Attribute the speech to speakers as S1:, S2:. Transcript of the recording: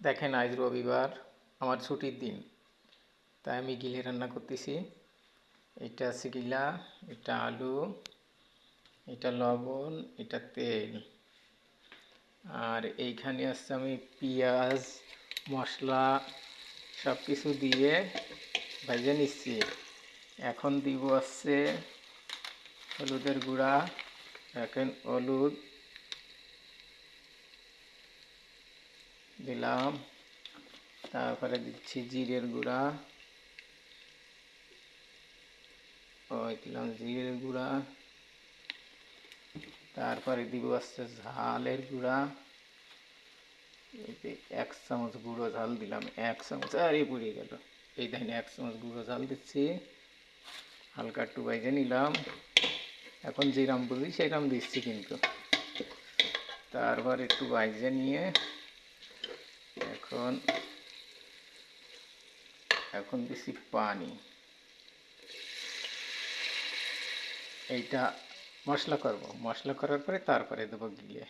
S1: দেখেন আজ রবিবার, আমার ছুটির দিন, তাই আমি গিলে রান্না করতেছি। এটা আছে গিলা, এটা আলু, এটা লবণ, এটা তেল, আর এইখানে আছে আমি পেঁয়াজ মশলা সব কিছু দিয়ে ভেজে নিচ্ছি। এখন দিব আছে হলুদের গুঁড়া, এখন হলুদ দিলাম, তারপরে দিচ্ছি জিরের গুঁড়া, দিলাম জিরের গুঁড়া, তারপরে দিব আছে ঝালের গুঁড়া, 1 চামচ গুঁড়ো ঝাল দিলাম, 1 চামচ, আর পুড়ে গেল। এই দেখেন 1 চামচ গুঁড়ো ঝাল দিচ্ছি, হালকা একটু ভেজে নিলাম। এখন যেরাম বুঝি সেরাম দিচ্ছি কিন্তু। তারপর একটু ভেজে নিয়ে এখন এখন দিচ্ছি পানি। এইটা মশলা করব, মশলা করার পরে তারপরে দেবো গিলে।